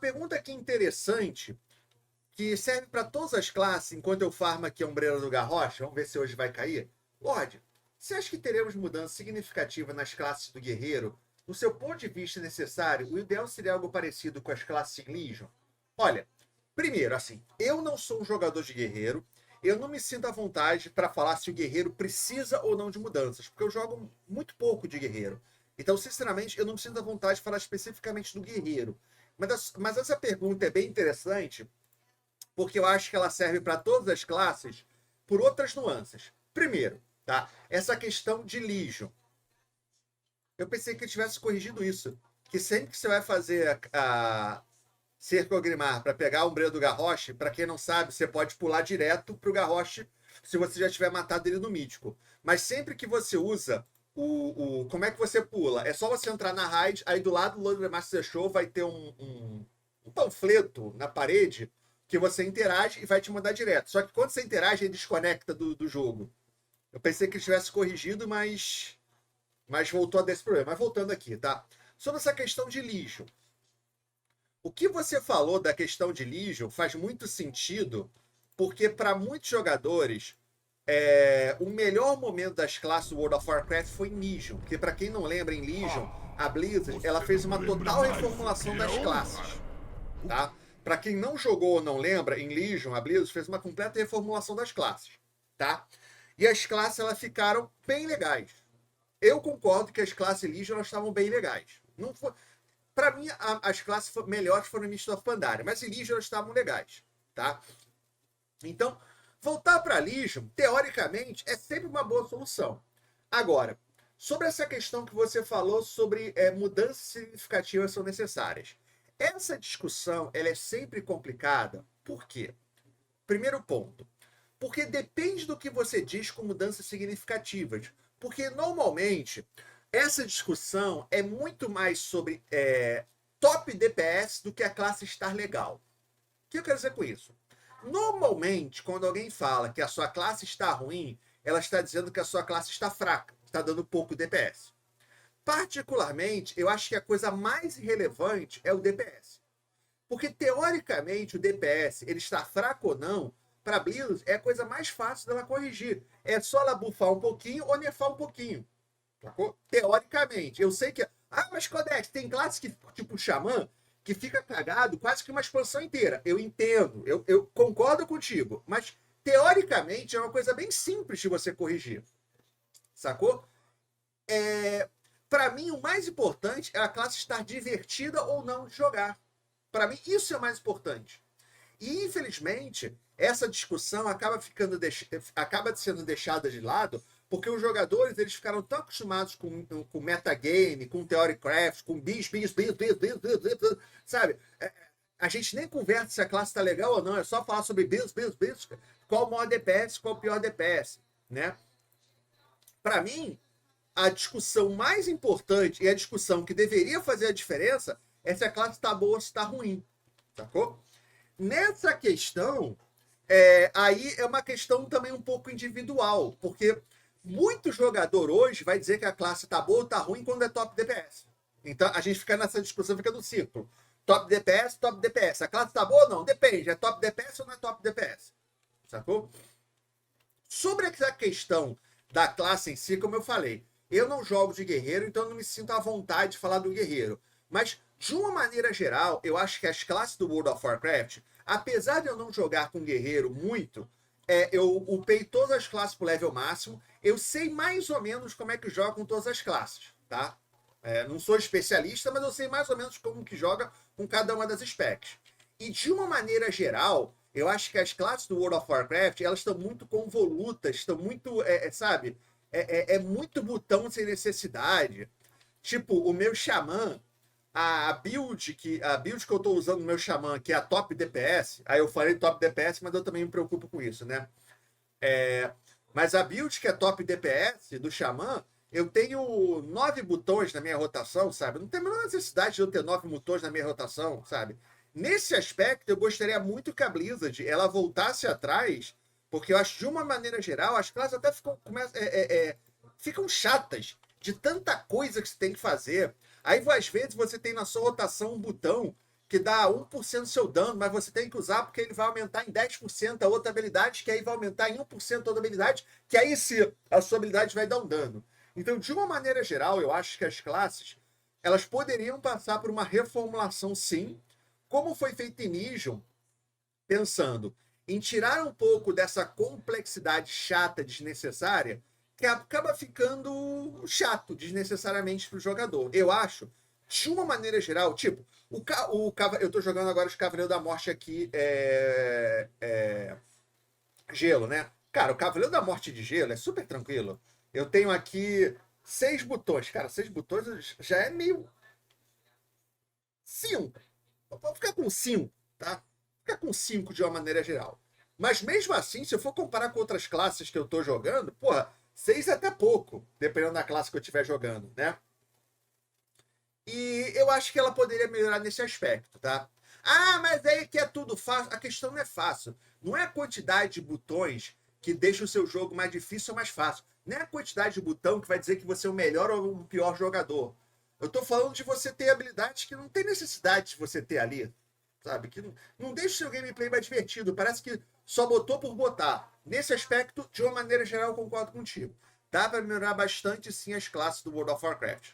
pergunta aqui interessante, que serve para todas as classes, enquanto eu farmo aqui a Ombreira do Garrosh, vamos ver se hoje vai cair. Lorde, você acha que teremos mudança significativa nas classes do guerreiro? No seu ponto de vista necessário, o ideal seria algo parecido com as classes em Legion? Olha, primeiro, assim, eu não sou um jogador de guerreiro, eu não me sinto à vontade para falar se o guerreiro precisa ou não de mudanças, porque eu jogo muito pouco de guerreiro. Então, sinceramente, eu não me sinto à vontade de falar especificamente do guerreiro. Mas essa pergunta é bem interessante, porque eu acho que ela serve para todas as classes por outras nuances. Primeiro, tá? Essa questão de Legion. Eu pensei que ele tivesse corrigido isso. Que sempre que você vai fazer a Cerco Grimar para pegar a Ombreira do Garrosh, para quem não sabe, você pode pular direto pro Garrosh se você já tiver matado ele no mítico. Mas sempre que você usa como é que você pula? É só você entrar na raid, aí do lado do Lord Master Show vai ter um panfleto na parede que você interage e vai te mandar direto. Só que quando você interage, ele desconecta do jogo. Eu pensei que ele tivesse corrigido, mas voltou a desse problema. Mas voltando aqui, tá? Sobre essa questão de Legion. O que você falou da questão de Legion faz muito sentido, porque para muitos jogadores, o melhor momento das classes do World of Warcraft foi em Legion. Porque para quem não lembra, em Legion, a Blizzard ela fez uma total reformulação das classes. Tá? Para quem não jogou ou não lembra, em Legion, a Blizzard fez uma completa reformulação das classes. Tá? E as classes elas ficaram bem legais. Eu concordo que as classes Legion elas estavam bem legais. Não foi... Para mim, as classes melhores foram em Mist of Pandaria, mas em Legion elas estavam legais. Tá? Então, voltar para Legion, teoricamente, é sempre uma boa solução. Agora, sobre essa questão que você falou sobre mudanças significativas são necessárias. Essa discussão ela é sempre complicada. Por quê? Primeiro ponto. Porque depende do que você diz com mudanças significativas. Porque, normalmente, essa discussão é muito mais sobre top DPS do que a classe estar legal. O que eu quero dizer com isso? Normalmente, quando alguém fala que a sua classe está ruim, ela está dizendo que a sua classe está fraca, está dando pouco DPS. Particularmente, eu acho que a coisa mais relevante é o DPS. Porque, teoricamente, o DPS, ele está fraco ou não, para Blizzard é a coisa mais fácil dela corrigir. É só ela buffar um pouquinho ou nerfar um pouquinho. Sacou? Teoricamente. Eu sei que... Ah, mas Codex, tem classes que, tipo Xamã, que fica cagado quase que uma expansão inteira. Eu entendo, eu concordo contigo. Mas, teoricamente, é uma coisa bem simples de você corrigir. Sacou? Para mim, o mais importante é a classe estar divertida ou não de jogar. Para mim, isso é o mais importante. E, infelizmente, essa discussão acaba sendo deixada de lado porque os jogadores eles ficaram tão acostumados com metagame, com theorycraft, com bis, sabe? A gente nem conversa se a classe está legal ou não, é só falar sobre bis, qual o maior DPS, qual o pior DPS, né? Para mim, a discussão mais importante e a discussão que deveria fazer a diferença é se a classe está boa ou se está ruim, sacou? Nessa questão, aí é uma questão também um pouco individual, porque muito jogador hoje vai dizer que a classe tá boa ou tá ruim quando é top DPS. Então a gente fica nessa discussão, fica no círculo. Top DPS, top DPS. A classe tá boa ou não? Depende. É top DPS ou não é top DPS? Sacou? Sobre essa questão da classe em si, como eu falei, eu não jogo de guerreiro, então eu não me sinto à vontade de falar do guerreiro. Mas, de uma maneira geral, eu acho que as classes do World of Warcraft, apesar de eu não jogar com guerreiro muito, eu upei todas as classes pro level máximo, eu sei mais ou menos como é que joga com todas as classes, tá? Não sou especialista, mas eu sei mais ou menos como que joga com cada uma das specs. E de uma maneira geral, eu acho que as classes do World of Warcraft, elas estão muito convolutas, estão muito, sabe? Muito botão sem necessidade. Tipo, o meu xamã, a build que eu tô usando no meu xamã, que é a top DPS, aí eu falei top DPS, mas eu também me preocupo com isso, né? Mas a build que é top DPS do xamã, eu tenho 9 botões na minha rotação, sabe? Não tem a menor necessidade de eu ter 9 botões na minha rotação, sabe? Nesse aspecto, eu gostaria muito que a Blizzard ela voltasse atrás, porque eu acho, de uma maneira geral, as classes até ficam chatas de tanta coisa que você tem que fazer. Aí, às vezes, você tem na sua rotação um botão que dá 1% do seu dano, mas você tem que usar porque ele vai aumentar em 10% a outra habilidade, que aí vai aumentar em 1% a outra habilidade, que aí sim a sua habilidade vai dar um dano. Então, de uma maneira geral, eu acho que as classes elas poderiam passar por uma reformulação sim, como foi feito em Legion, pensando em tirar um pouco dessa complexidade chata, desnecessária, que acaba ficando chato desnecessariamente para o jogador. Eu acho, de uma maneira geral, tipo, eu tô jogando agora os Cavaleiros da Morte aqui, Gelo, né? Cara, o Cavaleiro da Morte de Gelo é super tranquilo. Eu tenho aqui 6 botões. Cara, 6 botões já é meio. 5. Vou ficar com 5, tá? Ficar com 5 de uma maneira geral. Mas mesmo assim, se eu for comparar com outras classes que eu tô jogando, porra, 6 é até pouco, dependendo da classe que eu estiver jogando, né? E eu acho que ela poderia melhorar nesse aspecto, tá? Ah, mas aí que é tudo fácil. A questão não é fácil. Não é a quantidade de botões que deixa o seu jogo mais difícil ou mais fácil. Não é a quantidade de botão que vai dizer que você é o melhor ou o pior jogador. Eu tô falando de você ter habilidades que não tem necessidade de você ter ali. Sabe? Que não deixa o seu gameplay mais divertido. Parece que só botou por botar. Nesse aspecto, de uma maneira geral, eu concordo contigo. Dá para melhorar bastante sim as classes do World of Warcraft.